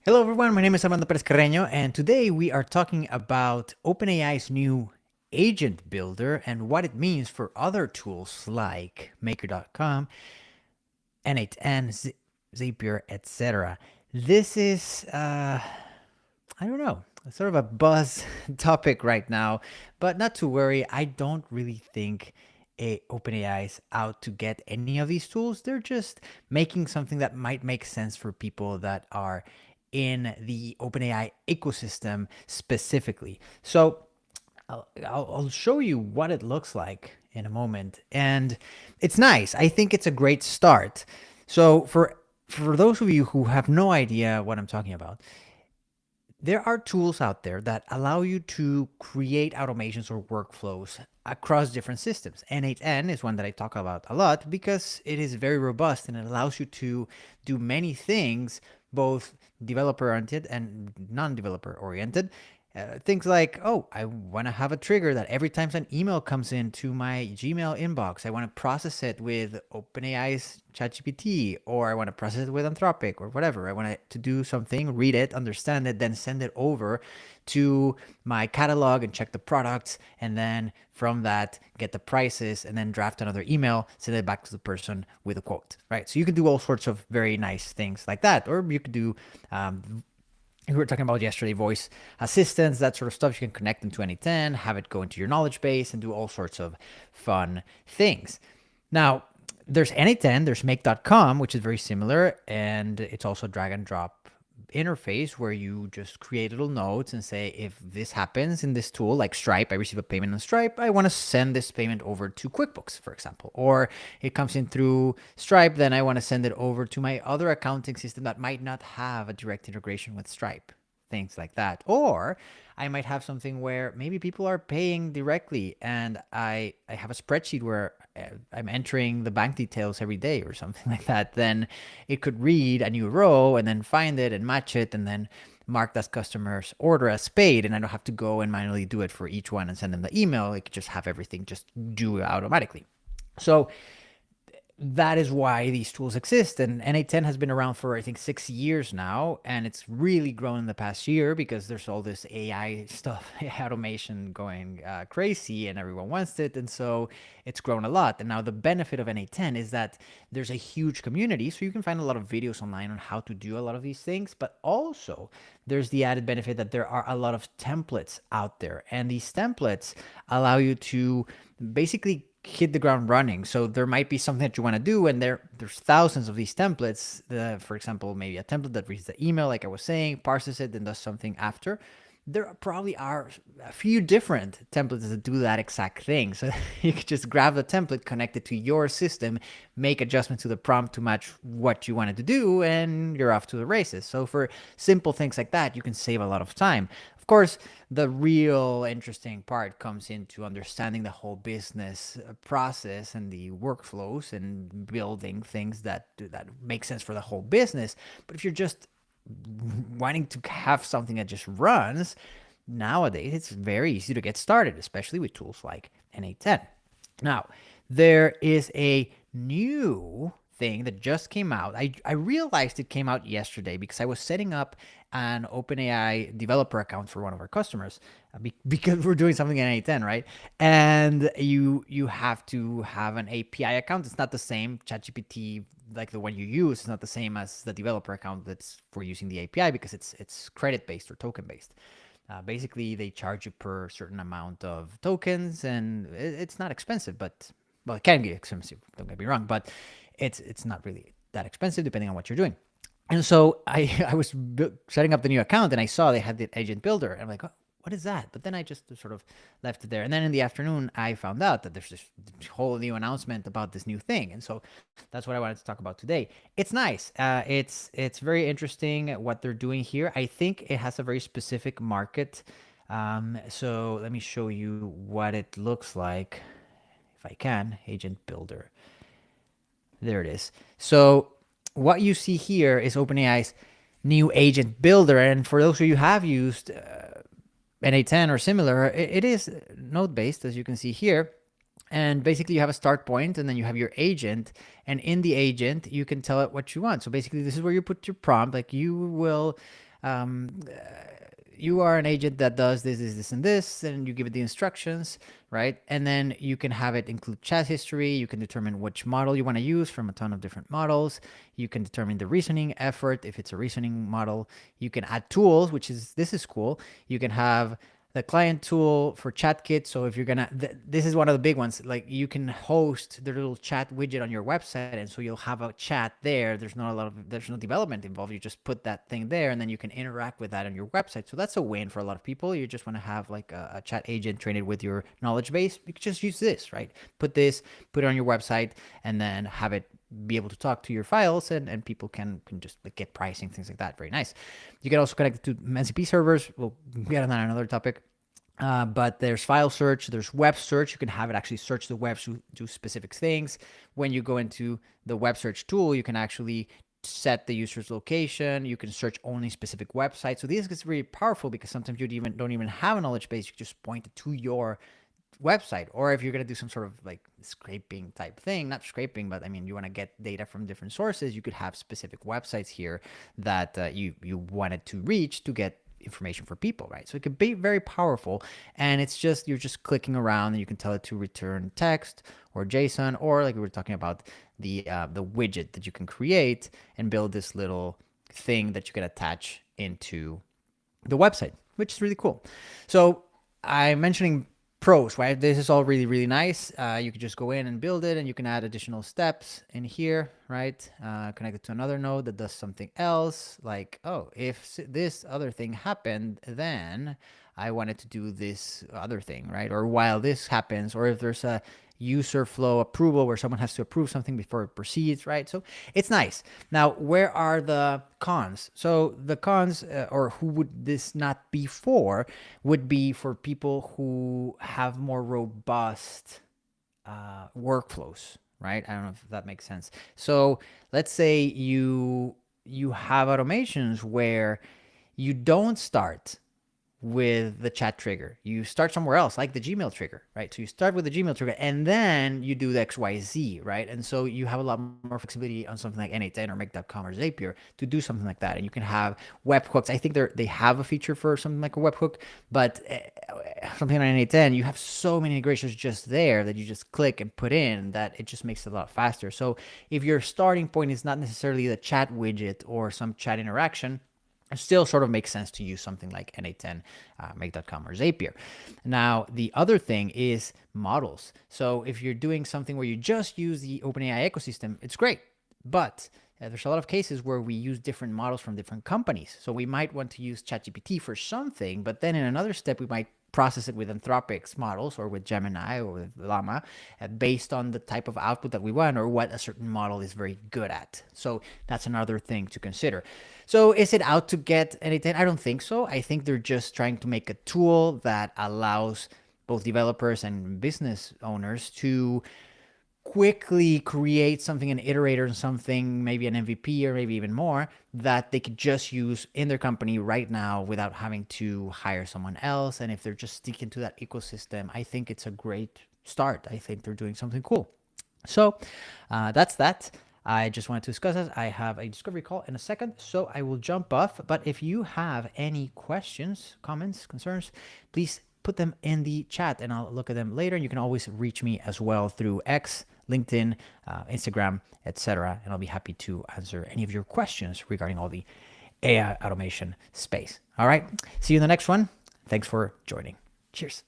Hello everyone, my name is Perez-Carreno, and today we are talking about OpenAI's new agent builder and what it means for other tools like Maker.com, n8n, Zapier, etc. This is, I don't know, sort of a buzz topic right now, but not to worry. I don't really think OpenAI is out to get any of these tools. They're just making something that might make sense for people that are in the OpenAI ecosystem specifically. So I'll show you what it looks like in a moment, and it's nice. I think it's a great start. So for those of you who have no idea what I'm talking about, there are tools out there that allow you to create automations or workflows across different systems. n8n is one that I talk about a lot because it is very robust and it allows you to do many things, both developer oriented and non-developer oriented. Things like, oh, I want to have a trigger that every time an email comes into my Gmail inbox, I want to process it with OpenAI's ChatGPT, or I want to process it with Anthropic, or whatever. I want it to do something, read it, understand it, then send it over to my catalog and check the products, and then from that get the prices, and then draft another email, send it back to the person with a quote, right? So you can do all sorts of very nice things like that, or you could do we were talking about yesterday, voice assistants, that sort of stuff. You can connect them to n8n, have it go into your knowledge base, and do all sorts of fun things. Now, there's n8n, there's make.com, which is very similar, and it's also drag and drop interface where you just create little notes and say, if this happens in this tool, like Stripe, I receive a payment on Stripe, I want to send this payment over to QuickBooks, for example. Or it comes in through Stripe, then I want to send it over to my other accounting system that might not have a direct integration with Stripe, things like that. Or I might have something where maybe people are paying directly and I have a spreadsheet where I'm entering the bank details every day or something like that. Then it could read a new row and then find it and match it and then mark that customer's order as paid, and I don't have to go and manually do it for each one and send them the email. I could just have everything just do it automatically. So that is why these tools exist. And n8n has been around for, I think, 6 years now. And it's really grown in the past year because there's all this AI stuff, automation going crazy, and everyone wants it. And so it's grown a lot. And now the benefit of n8n is that there's a huge community. So you can find a lot of videos online on how to do a lot of these things. But also, there's the added benefit that there are a lot of templates out there. And these templates allow you to basically hit the ground running. So there might be something that you want to do, and there's thousands of these templates. For example, maybe a template that reads the email, like I was saying, parses it, then does something after. There probably are a few different templates that do that exact thing. So you could just grab the template, connect it to your system, make adjustments to the prompt to match what you wanted to do, and you're off to the races. So for simple things like that, you can save a lot of time. Of course, the real interesting part comes into understanding the whole business process and the workflows and building things that make sense for the whole business. But if you're just wanting to have something that just runs, nowadays it's very easy to get started, especially with tools like n8n. Now, there is a new thing that just came out. I realized it came out yesterday because I was setting up an OpenAI developer account for one of our customers because we're doing something in n8n, right? And you have to have an API account. It's not the same. ChatGPT, like the one you use, is not the same as the developer account that's for using the API because it's credit based or token based. Basically, they charge you per certain amount of tokens, and it's not expensive, but well, it can be expensive. Don't get me wrong, but it's not really that expensive depending on what you're doing. And so I was setting up the new account, and I saw they had the agent builder, and I'm like, oh, what is that? But then I just sort of left it there. And then in the afternoon, I found out that there's this whole new announcement about this new thing. And so that's what I wanted to talk about today. It's nice. It's very interesting what they're doing here. I think it has a very specific market. So let me show you what it looks like, if I can. Agent builder. There it is. So what you see here is OpenAI's new agent builder. And for those of you who have used n8n or similar, it is node-based, as you can see here. And basically you have a start point, and then you have your agent, and in the agent you can tell it what you want. So basically this is where you put your prompt. Like, you will You are an agent that does this, and this, and you give it the instructions, right? And then you can have it include chat history. You can determine which model you want to use from a ton of different models. You can determine the reasoning effort if it's a reasoning model. You can add tools, this is cool. You can have the client tool for ChatKit. So if you're gonna, this is one of the big ones. Like you can host the little chat widget on your website, and so you'll have a chat there. There's no development involved. You just put that thing there, and then you can interact with that on your website. So that's a win for a lot of people. You just want to have like a chat agent trained with your knowledge base. You can just use this, right? Put it on your website, and then have it be able to talk to your files, and people can just like get pricing, things like that. Very nice. You can also connect it to MCP servers. We'll get on that another topic. But there's file search, there's web search. You can have it actually search the web to do specific things. When you go into the web search tool, you can actually set the user's location. You can search only specific websites. So this gets really powerful because sometimes you don't even have a knowledge base. You just point it to your website. Or if you're going to do some sort of like scraping type thing, not scraping, but I mean, you want to get data from different sources, you could have specific websites here that you wanted to reach to get information for people, right? So it could be very powerful, and it's just, you're just clicking around, and you can tell it to return text or JSON, or like we were talking about, the widget that you can create and build this little thing that you can attach into the website, which is really cool. So I'm mentioning pros, right? This is all really, really nice. You can just go in and build it, and you can add additional steps in here, right? Connect it to another node that does something else. Like, oh, if this other thing happened, then I wanted to do this other thing, right? Or while this happens, or if there's a user flow approval where someone has to approve something before it proceeds, right? So it's nice. Now, where are the cons? So the cons, or who would this not be for, would be for people who have more robust workflows, right? I don't know if that makes sense. So let's say you have automations where you don't start with the chat trigger. You start somewhere else, like the Gmail trigger, right? So you start with the Gmail trigger, and then you do the XYZ, right? And so you have a lot more flexibility on something like n8n or make.com or Zapier to do something like that. And you can have webhooks. I think they have a feature for something like a webhook, but something on n8n, you have so many integrations just there that you just click and put in that it just makes it a lot faster. So if your starting point is not necessarily the chat widget or some chat interaction, it still sort of makes sense to use something like n8n, make.com, or Zapier. Now, the other thing is models. So if you're doing something where you just use the OpenAI ecosystem, it's great. But there's a lot of cases where we use different models from different companies. So we might want to use ChatGPT for something, but then in another step, we might process it with Anthropic's models or with Gemini or with Llama based on the type of output that we want or what a certain model is very good at. So that's another thing to consider. So is it out to get anything? I don't think so. I think they're just trying to make a tool that allows both developers and business owners to quickly create something, an iterator and something, maybe an MVP or maybe even more, that they could just use in their company right now without having to hire someone else. And if they're just sticking to that ecosystem, I think it's a great start. I think they're doing something cool. So that's that. I just wanted to discuss this. I have a discovery call in a second, so I will jump off. But if you have any questions, comments, concerns, please put them in the chat and I'll look at them later. And you can always reach me as well through X, LinkedIn, Instagram, etc. And I'll be happy to answer any of your questions regarding all the AI automation space. All right. See you in the next one. Thanks for joining. Cheers.